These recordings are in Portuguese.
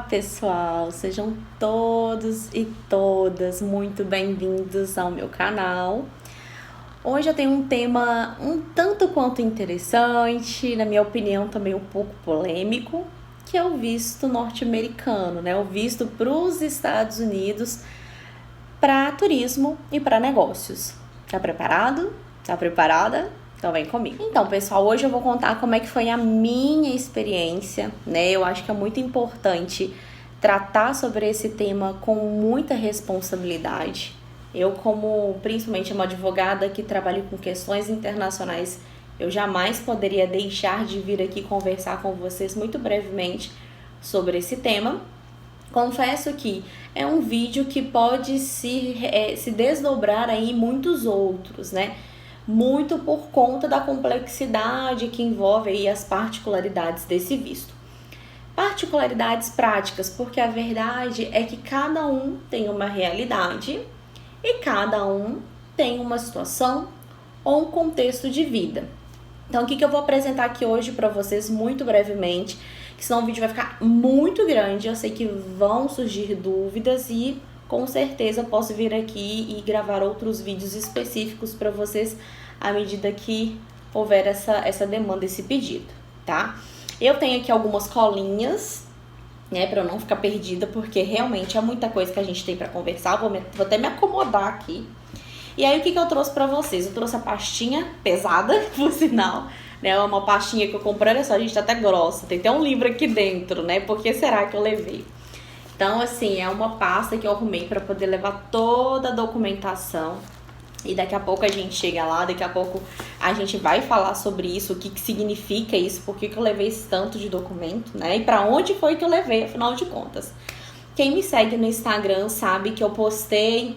pessoal, sejam todos e todas muito bem-vindos ao meu canal. Hoje eu tenho um tema um tanto quanto interessante, na minha opinião também um pouco polêmico, que é o visto norte-americano, né? O visto para os Estados Unidos para turismo e para negócios. Tá preparado? Tá preparada? Então vem comigo. Então, pessoal, hoje eu vou contar como é que foi a minha experiência, né? Eu acho que é muito importante tratar sobre esse tema com muita responsabilidade. Eu, como principalmente uma advogada que trabalha com questões internacionais, eu jamais poderia deixar de vir aqui conversar com vocês muito brevemente sobre esse tema. Confesso que é um vídeo que pode se desdobrar aí em muitos outros, né? Muito por conta da complexidade que envolve aí as particularidades desse visto. Particularidades práticas, porque a verdade é que cada um tem uma realidade e cada um tem uma situação ou um contexto de vida. Então, o que eu vou apresentar aqui hoje para vocês muito brevemente, que senão o vídeo vai ficar muito grande, eu sei que vão surgir dúvidas e com certeza eu posso vir aqui e gravar outros vídeos específicos para vocês à medida que houver essa demanda, esse pedido, tá? Eu tenho aqui algumas colinhas, né, para eu não ficar perdida, porque realmente é muita coisa que a gente tem para conversar. Vou até me acomodar aqui. E aí, o que eu trouxe para vocês? Eu trouxe a pastinha pesada, por sinal, né? É uma pastinha que eu comprei, olha só, a gente tá até grossa. Tem até um livro aqui dentro, né? Por que será que eu levei? Então, assim, é uma pasta que eu arrumei para poder levar toda a documentação. E daqui a pouco a gente chega lá, daqui a pouco a gente vai falar sobre isso, o que significa isso, por que eu levei esse tanto de documento, né? E para onde foi que eu levei, afinal de contas. Quem me segue no Instagram sabe que eu postei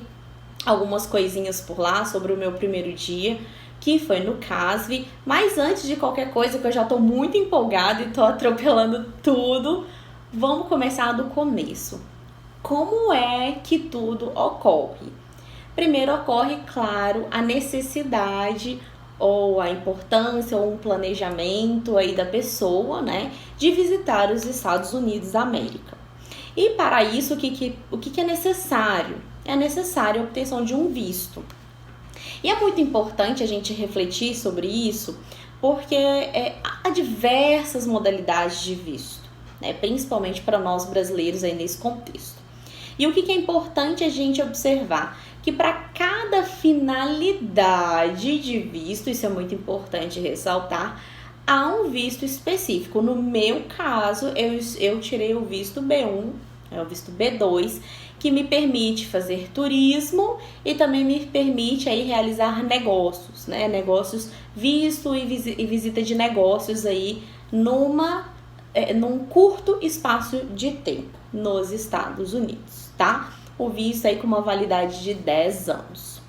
algumas coisinhas por lá sobre o meu primeiro dia, que foi no CASV. Mas antes de qualquer coisa, que eu já tô muito empolgada e tô atropelando tudo, vamos começar do começo. Como é que tudo ocorre? Primeiro ocorre, claro, a necessidade ou a importância ou um planejamento aí da pessoa, né, de visitar os Estados Unidos da América. E para isso, o que é necessário? É necessário a obtenção de um visto. E é muito importante a gente refletir sobre isso, porque há diversas modalidades de visto, né, principalmente para nós brasileiros aí nesse contexto. E o que é importante a gente observar? Que para cada finalidade de visto, isso é muito importante ressaltar, há um visto específico. No meu caso, eu tirei o visto B1, o visto B2, que me permite fazer turismo e também me permite aí realizar negócios, né? Negócios, visto e visita de negócios aí num curto espaço de tempo nos Estados Unidos, tá? O visto aí com uma validade de 10 anos,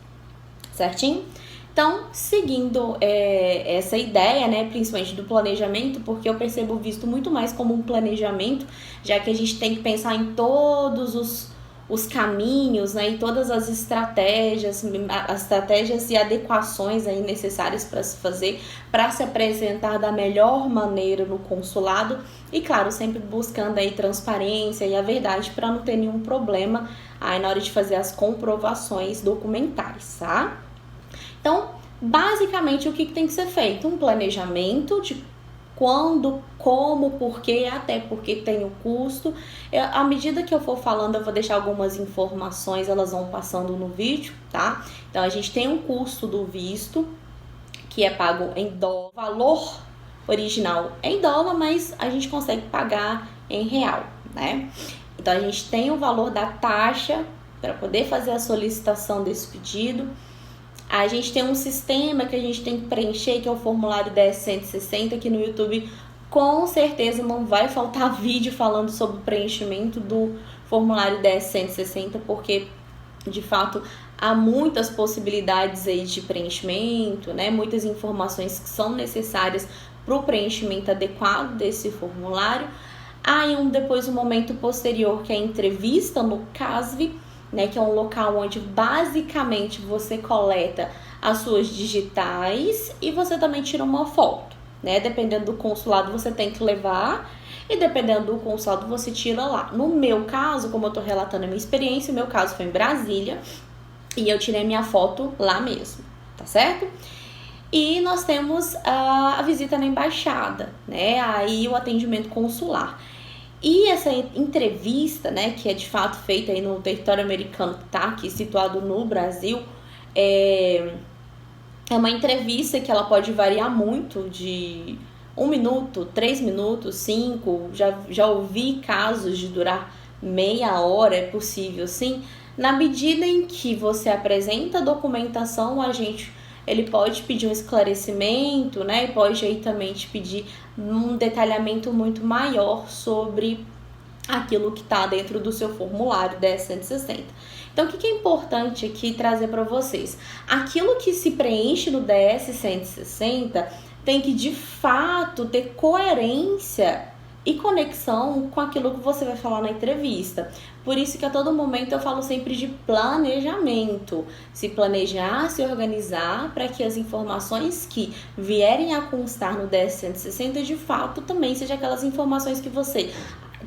certinho? Então, seguindo essa ideia, né, principalmente do planejamento, porque eu percebo o visto muito mais como um planejamento, já que a gente tem que pensar em todos os caminhos, né, e todas as estratégias e adequações aí necessárias para se fazer, para se apresentar da melhor maneira no consulado e, claro, sempre buscando aí transparência e a verdade para não ter nenhum problema aí na hora de fazer as comprovações documentais, tá? Então, basicamente, o que tem que ser feito? Um planejamento de quando, como, porquê, até porque tem o custo. À medida que eu for falando, eu vou deixar algumas informações, elas vão passando no vídeo, tá? Então, a gente tem um custo do visto, que é pago em dólar, valor original é em dólar, mas a gente consegue pagar em real, né? Então, a gente tem o valor da taxa para poder fazer a solicitação desse pedido. A gente tem um sistema que a gente tem que preencher, que é o formulário 10.160, que no YouTube com certeza não vai faltar vídeo falando sobre o preenchimento do formulário 10.160, porque de fato há muitas possibilidades aí de preenchimento, né? Muitas informações que são necessárias para o preenchimento adequado desse formulário. Há depois um momento posterior, que é a entrevista no CASV, né, que é um local onde basicamente você coleta as suas digitais e você também tira uma foto, né? Dependendo do consulado, você tem que levar e dependendo do consulado você tira lá. No meu caso, como eu tô relatando a minha experiência, o meu caso foi em Brasília e eu tirei minha foto lá mesmo, tá certo? E nós temos a visita na embaixada, né? Aí o atendimento consular. E essa entrevista, né, que é de fato feita aí no território americano, que tá aqui situado no Brasil, é uma entrevista que ela pode variar muito de 1 minuto, 3 minutos, 5, já ouvi casos de durar meia hora, é possível sim. Na medida em que você apresenta a documentação, o agente ele pode pedir um esclarecimento, né? E pode aí também te pedir um detalhamento muito maior sobre aquilo que está dentro do seu formulário DS-160. Então, o que é importante aqui trazer para vocês? Aquilo que se preenche no DS-160 tem que, de fato, ter coerência e conexão com aquilo que você vai falar na entrevista. Por isso que a todo momento eu falo sempre de planejamento. Se planejar, se organizar para que as informações que vierem a constar no DS-160 de fato também sejam aquelas informações que você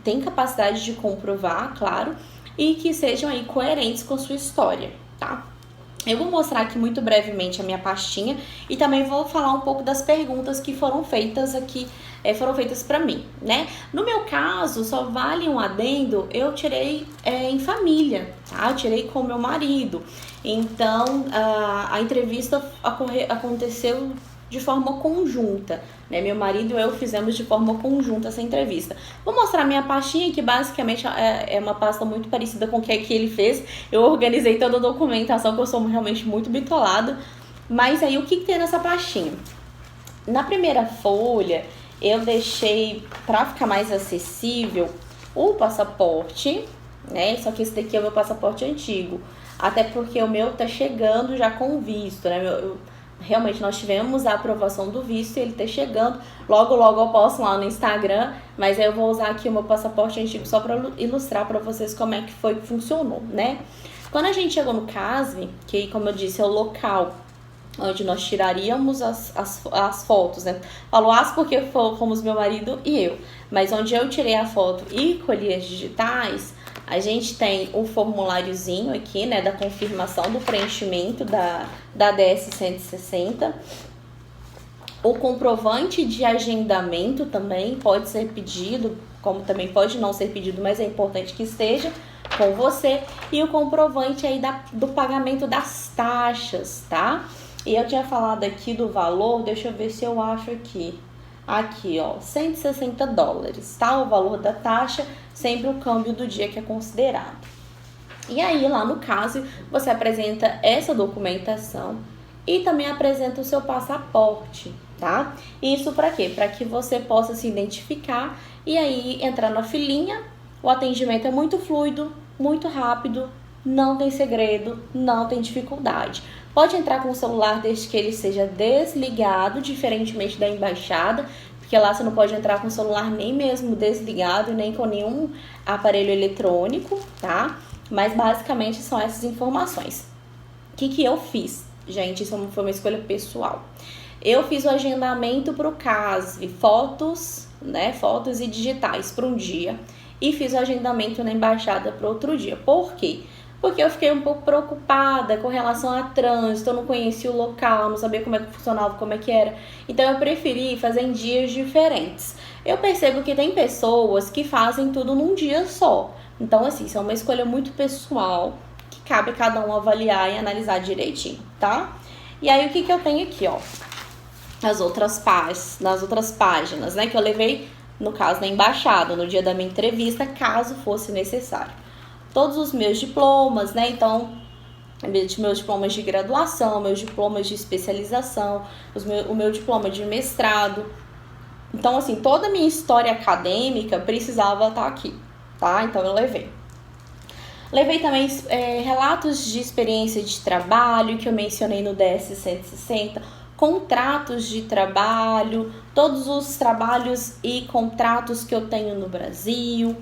tem capacidade de comprovar, claro, e que sejam aí coerentes com a sua história, tá? Eu vou mostrar aqui muito brevemente a minha pastinha e também vou falar um pouco das perguntas que foram feitas aqui, foram feitas para mim, né? No meu caso, só vale um adendo, eu tirei em família, tá? Eu tirei com meu marido. Então, a entrevista aconteceu de forma conjunta, né? Meu marido e eu fizemos de forma conjunta essa entrevista. Vou mostrar minha pastinha, que basicamente é uma pasta muito parecida com o que ele fez. Eu organizei toda a documentação, que eu sou realmente muito bitolada. Mas aí, o que tem nessa pastinha? Na primeira folha, eu deixei, para ficar mais acessível, o passaporte, né? Só que esse daqui é o meu passaporte antigo. Até porque o meu tá chegando já com visto, né? Realmente nós tivemos a aprovação do visto e ele tá chegando. Logo eu posto lá no Instagram, mas aí eu vou usar aqui o meu passaporte antigo só para ilustrar para vocês como é que foi que funcionou, né? Quando a gente chegou no CASV, que como eu disse é o local onde nós tiraríamos as fotos, né? Falo porque fomos meu marido e eu, mas onde eu tirei a foto e colhi as digitais, a gente tem o formuláriozinho aqui, né, da confirmação do preenchimento da DS-160. O comprovante de agendamento também pode ser pedido, como também pode não ser pedido, mas é importante que esteja com você. E o comprovante aí do pagamento das taxas, tá? E eu tinha falado aqui do valor, deixa eu ver se eu acho aqui. Aqui, ó, $160, tá? O valor da taxa, sempre o câmbio do dia que é considerado. E aí, lá no caso, você apresenta essa documentação e também apresenta o seu passaporte, tá? Isso para quê? Para que você possa se identificar e aí entrar na filinha. O atendimento é muito fluido, muito rápido, não tem segredo, não tem dificuldade. Pode entrar com o celular desde que ele seja desligado, diferentemente da embaixada, porque lá você não pode entrar com o celular nem mesmo desligado, nem com nenhum aparelho eletrônico, tá? Mas basicamente são essas informações. O que eu fiz? Gente, isso foi uma escolha pessoal. Eu fiz o agendamento para o CASV, fotos, né? Fotos e digitais para um dia. E fiz o agendamento na embaixada para outro dia. Por quê? Porque eu fiquei um pouco preocupada com relação a trânsito, eu não conhecia o local, não sabia como é que funcionava, como é que era. Então eu preferi fazer em dias diferentes. Eu percebo que tem pessoas que fazem tudo num dia só. Então, assim, isso é uma escolha muito pessoal, que cabe a cada um avaliar e analisar direitinho, tá? E aí, o que eu tenho aqui, ó? Nas outras páginas, né? Que eu levei, no caso, na embaixada, no dia da minha entrevista, caso fosse necessário. Todos os meus diplomas, né? Então, meus diplomas de graduação, meus diplomas de especialização, o meu diploma de mestrado. Então, assim, toda a minha história acadêmica precisava estar aqui, tá? Então, eu levei. Levei também relatos de experiência de trabalho, que eu mencionei no DS-160, contratos de trabalho, todos os trabalhos e contratos que eu tenho no Brasil.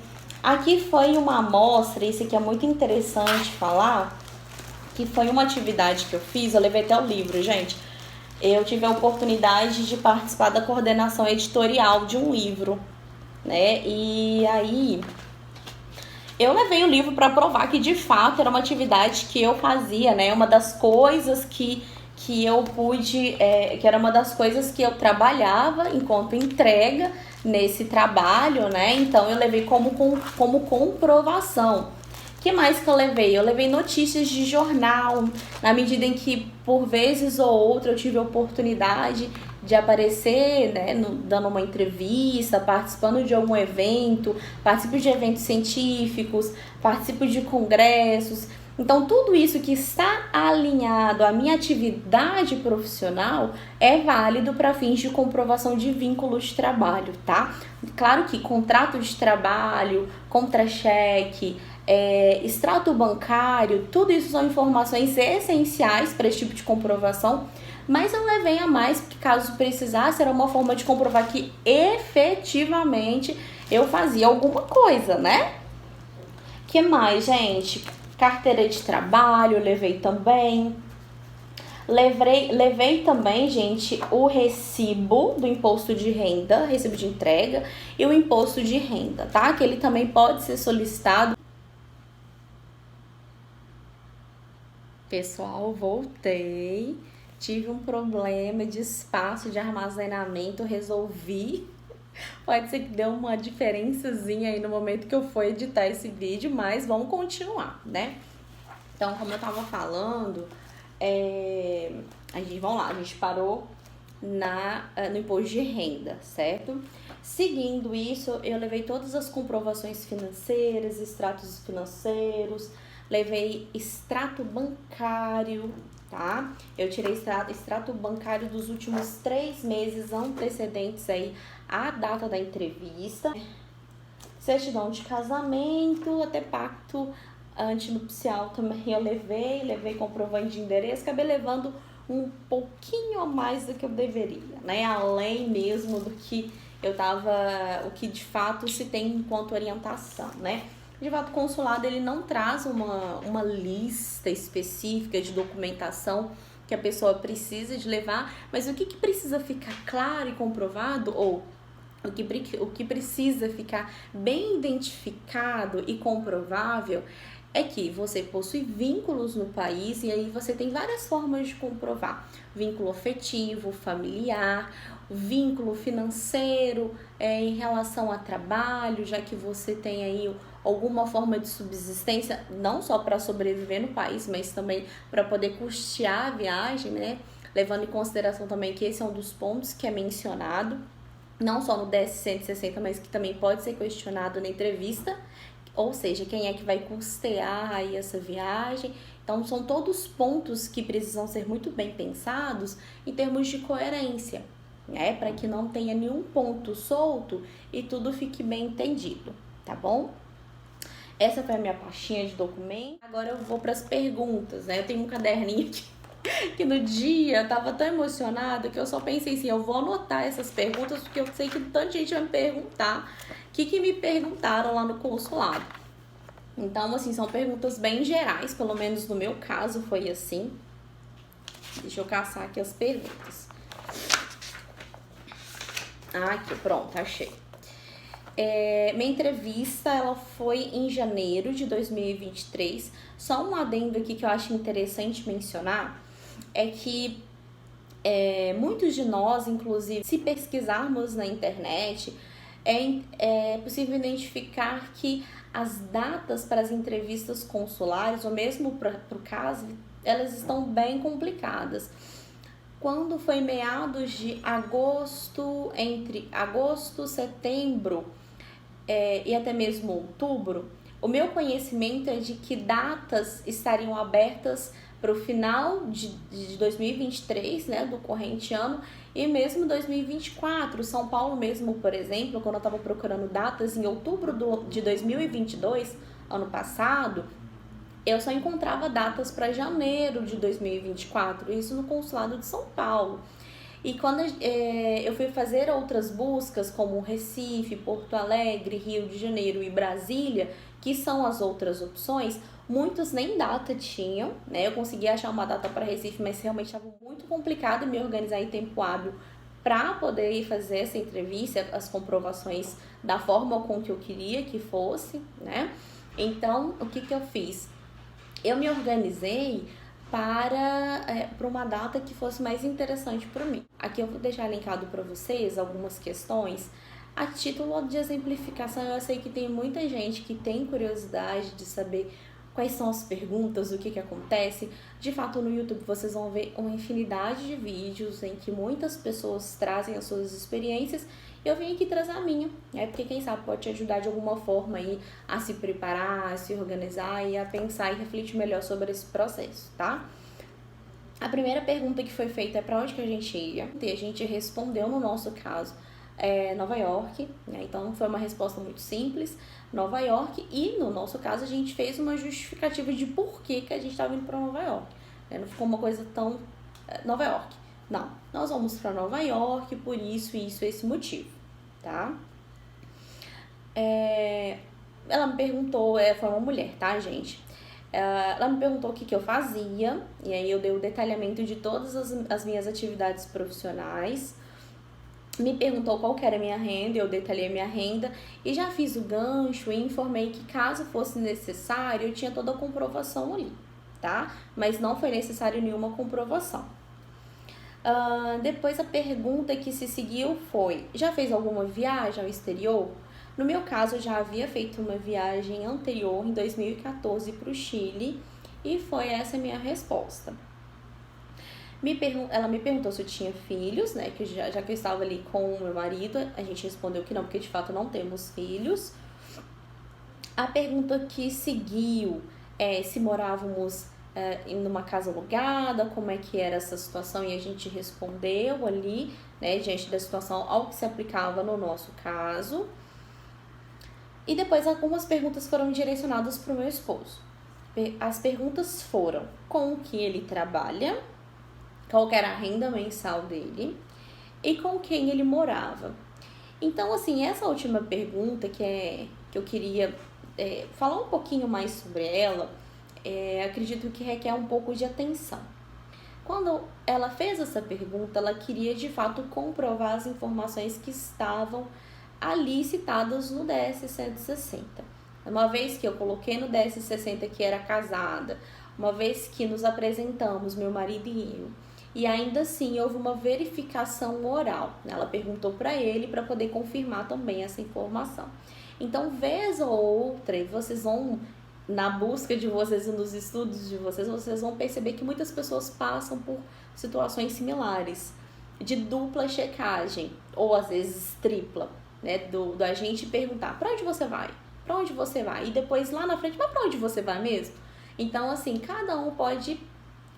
Aqui foi uma amostra, isso aqui é muito interessante falar, que foi uma atividade que eu fiz, eu levei até o livro, gente. Eu tive a oportunidade de participar da coordenação editorial de um livro, né? E aí eu levei o livro para provar que de fato era uma atividade que eu fazia, né? Uma das coisas que eu pude, que era uma das coisas que eu trabalhava enquanto entrega nesse trabalho, né? Então eu levei como comprovação. O que mais que eu levei? Eu levei notícias de jornal, na medida em que, por vezes ou outra, eu tive a oportunidade de aparecer, né, dando uma entrevista, participando de algum evento, participo de eventos científicos, participo de congressos. Então, tudo isso que está alinhado à minha atividade profissional é válido para fins de comprovação de vínculos de trabalho, tá? Claro que contrato de trabalho, contra-cheque, extrato bancário, tudo isso são informações essenciais para esse tipo de comprovação, mas eu levei a mais porque, caso precisasse, era uma forma de comprovar que efetivamente eu fazia alguma coisa, né? Que mais, gente? Carteira de trabalho, eu levei também. Levei também, gente, o recibo do imposto de renda, recibo de entrega e o imposto de renda, tá? Que ele também pode ser solicitado. Pessoal, voltei. Tive um problema de espaço de armazenamento, resolvi. Pode ser que dê uma diferençazinha aí no momento que eu for editar esse vídeo, mas vamos continuar, né? Então, como eu tava falando, a gente parou no imposto de renda, certo? Seguindo isso, eu levei todas as comprovações financeiras, extratos financeiros, levei extrato bancário, tá? Eu tirei extrato bancário dos últimos 3 meses antecedentes aí à data da entrevista. Certidão de casamento, até pacto antinupcial também eu levei comprovante de endereço, acabei levando um pouquinho a mais do que eu deveria, né? Além mesmo do que o que de fato se tem enquanto orientação, né? De fato, o consulado ele não traz uma lista específica de documentação que a pessoa precisa de levar, mas o que precisa ficar claro e comprovado, ou o que precisa ficar bem identificado e comprovável é que você possui vínculos no país, e aí você tem várias formas de comprovar. Vínculo afetivo, familiar, vínculo financeiro em relação a trabalho, já que você tem aí alguma forma de subsistência, não só para sobreviver no país, mas também para poder custear a viagem, né? Levando em consideração também que esse é um dos pontos que é mencionado, não só no DS-160, mas que também pode ser questionado na entrevista, ou seja, quem é que vai custear aí essa viagem. Então, são todos pontos que precisam ser muito bem pensados em termos de coerência, né? Para que não tenha nenhum ponto solto e tudo fique bem entendido, tá bom? Essa foi a minha pastinha de documento. Agora eu vou para as perguntas, né? Eu tenho um caderninho aqui que no dia eu tava tão emocionada que eu só pensei assim, eu vou anotar essas perguntas porque eu sei que tanta gente vai me perguntar o que me perguntaram lá no consulado. Então, assim, são perguntas bem gerais, pelo menos no meu caso foi assim. Deixa eu caçar aqui as perguntas. Aqui, pronto, achei. Minha entrevista ela foi em janeiro de 2023. Só um adendo aqui que eu acho interessante mencionar é que muitos de nós, inclusive, se pesquisarmos na internet, é possível identificar que as datas para as entrevistas consulares, ou mesmo para o caso, elas estão bem complicadas. Quando foi meados de agosto, entre agosto, setembro e até mesmo outubro, o meu conhecimento é de que datas estariam abertas para o final de 2023, né, do corrente ano, e mesmo 2024. São Paulo mesmo, por exemplo, quando eu estava procurando datas em outubro de 2022, ano passado, eu só encontrava datas para janeiro de 2024, isso no consulado de São Paulo. E quando eu fui fazer outras buscas, como Recife, Porto Alegre, Rio de Janeiro e Brasília, que são as outras opções, muitos nem data tinham, né? Eu consegui achar uma data para Recife, mas realmente estava muito complicado me organizar em tempo hábil para poder ir fazer essa entrevista, as comprovações da forma com que eu queria que fosse, né? Então, o que eu fiz? Eu me organizei para uma data que fosse mais interessante para mim. Aqui eu vou deixar linkado para vocês algumas questões. A título de exemplificação, eu sei que tem muita gente que tem curiosidade de saber quais são as perguntas, o que acontece. De fato, no YouTube vocês vão ver uma infinidade de vídeos em que muitas pessoas trazem as suas experiências. Eu vim aqui trazer a minha, né? Porque quem sabe pode te ajudar de alguma forma aí a se preparar, a se organizar e a pensar e refletir melhor sobre esse processo, tá? A primeira pergunta que foi feita é para onde que a gente ia, e a gente respondeu no nosso caso Nova York, né? Então foi uma resposta muito simples, Nova York, e no nosso caso a gente fez uma justificativa de por que a gente estava indo para Nova York, né? Não ficou uma coisa tão Nova York, não, nós vamos para Nova York por isso, esse motivo, tá? Ela me perguntou, foi uma mulher, tá, gente? Ela me perguntou o que eu fazia, e aí eu dei o detalhamento de todas as minhas atividades profissionais. Me perguntou qual que era a minha renda, eu detalhei a minha renda e já fiz o gancho e informei que caso fosse necessário, eu tinha toda a comprovação ali, tá? Mas não foi necessário nenhuma comprovação. Depois a pergunta que se seguiu foi, já fez alguma viagem ao exterior? No meu caso, eu já havia feito uma viagem anterior, em 2014, para o Chile, e foi essa a minha resposta. Ela me perguntou se eu tinha filhos, né? Que já que eu estava ali com o meu marido, a gente respondeu que não, porque de fato não temos filhos. A pergunta que seguiu é se morávamos numa casa alugada, como é que era essa situação, e a gente respondeu ali, né, diante da situação ao que se aplicava no nosso caso. E depois algumas perguntas foram direcionadas para o meu esposo. As perguntas foram com o que ele trabalha, qual era a renda mensal dele e com quem ele morava. Então, assim, essa última pergunta que eu queria falar um pouquinho mais sobre ela, acredito que requer um pouco de atenção. Quando ela fez essa pergunta, ela queria de fato comprovar as informações que estavam ali citadas no DS-160. Uma vez que eu coloquei no DS-60 que era casada, uma vez que nos apresentamos, meu marido e eu, e ainda assim houve uma verificação oral. Ela perguntou para ele para poder confirmar também essa informação. Então, vez ou outra, vocês vão, na busca de vocês e nos estudos de vocês vão perceber que muitas pessoas passam por situações similares, de dupla checagem, ou às vezes tripla, né? Do agente perguntar, para onde você vai? Para onde você vai? E depois lá na frente, mas para onde você vai mesmo? Então, assim, cada um pode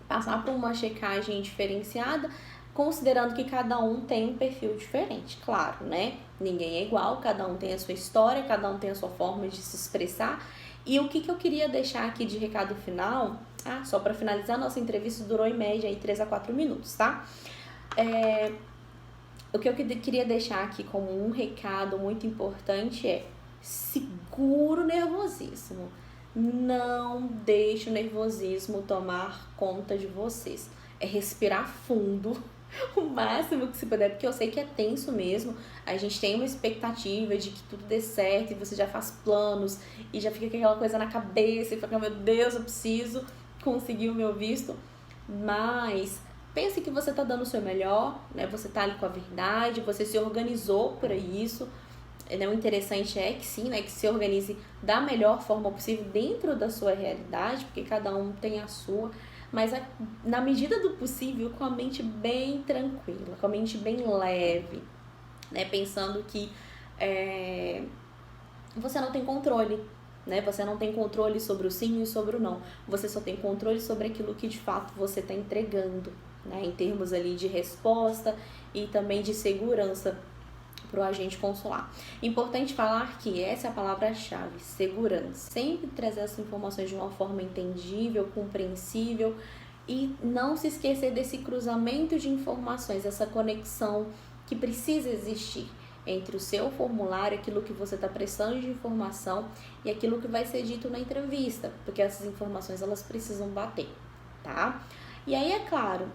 passar por uma checagem diferenciada, considerando que cada um tem um perfil diferente, claro, né? Ninguém é igual, cada um tem a sua história, cada um tem a sua forma de se expressar. E o que eu queria deixar aqui de recado final, só para finalizar, nossa entrevista durou em média aí 3 a 4 minutos, tá? O que eu queria deixar aqui como um recado muito importante é: segura o nervosismo. Não deixe o nervosismo tomar conta de vocês. É respirar fundo o máximo que se puder, porque eu sei que é tenso mesmo. A gente tem uma expectativa de que tudo dê certo e você já faz planos e já fica com aquela coisa na cabeça e fica, meu Deus, eu preciso conseguir o meu visto. Mas pense que você tá dando o seu melhor, né? Você tá ali com a verdade, você se organizou para isso. O interessante é que sim, né, que se organize da melhor forma possível dentro da sua realidade, porque cada um tem a sua, mas na medida do possível com a mente bem tranquila, com a mente bem leve, né, pensando que você não tem controle, né, você não tem controle sobre o sim e sobre o não, você só tem controle sobre aquilo que de fato você está entregando, né, em termos ali de resposta e também de segurança para o agente consular. Importante falar que essa é a palavra-chave, segurança. Sempre trazer essas informações de uma forma entendível, compreensível, e não se esquecer desse cruzamento de informações, essa conexão que precisa existir entre o seu formulário, aquilo que você está prestando de informação e aquilo que vai ser dito na entrevista, porque essas informações elas precisam bater, tá? E aí, é claro,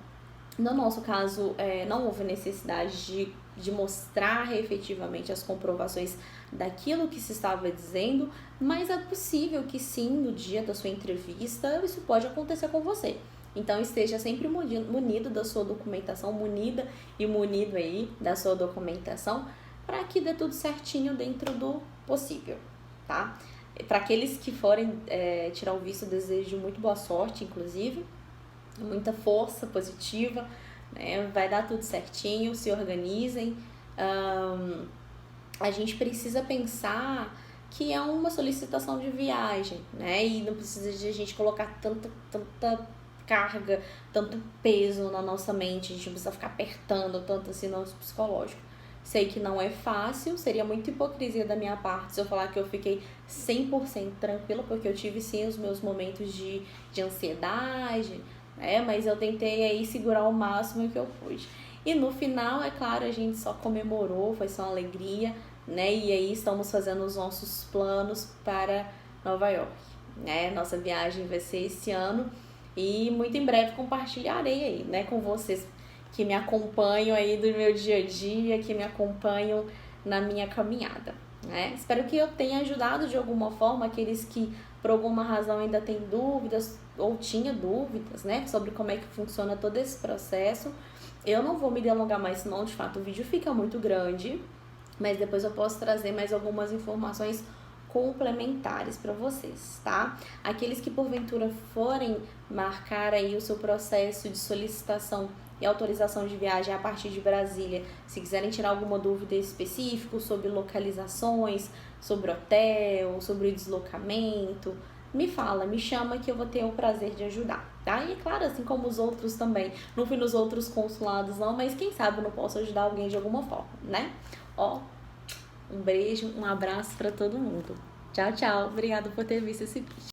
no nosso caso, não houve necessidade de de mostrar efetivamente as comprovações daquilo que se estava dizendo, mas é possível que sim, no dia da sua entrevista, isso pode acontecer com você. Então esteja sempre munido da sua documentação, munida e munido aí da sua documentação, para que dê tudo certinho dentro do possível, tá? Para aqueles que forem tirar o visto, eu desejo muito boa sorte, inclusive, muita força positiva, né? Vai dar tudo certinho, se organizem. A gente precisa pensar que é uma solicitação de viagem, né? E não precisa de a gente colocar tanta carga, tanto peso na nossa mente, a gente não precisa ficar apertando tanto assim no nosso psicológico. Sei que não é fácil, seria muita hipocrisia da minha parte se eu falar que eu fiquei 100% tranquila, porque eu tive sim os meus momentos de ansiedade, né? Mas eu tentei aí segurar o máximo que eu pude. E no final, é claro, a gente só comemorou, foi só uma alegria, né? E aí estamos fazendo os nossos planos para Nova York, né? Nossa viagem vai ser esse ano e muito em breve compartilharei aí, né, com vocês que me acompanham aí do meu dia a dia, que me acompanham na minha caminhada, né? Espero que eu tenha ajudado de alguma forma aqueles que por alguma razão ainda têm dúvidas ou tinha dúvidas, né, sobre como é que funciona todo esse processo. Eu não vou me delongar mais, senão de fato o vídeo fica muito grande, mas depois eu posso trazer mais algumas informações complementares para vocês, tá? Aqueles que porventura forem marcar aí o seu processo de solicitação e autorização de viagem a partir de Brasília, se quiserem tirar alguma dúvida específica sobre localizações, sobre hotel, sobre deslocamento, me fala, me chama que eu vou ter o prazer de ajudar, tá? E claro, assim como os outros também, não fui nos outros consulados não, mas quem sabe eu não posso ajudar alguém de alguma forma, né? Ó, um beijo, um abraço para todo mundo. Tchau, tchau. Obrigada por ter visto esse vídeo.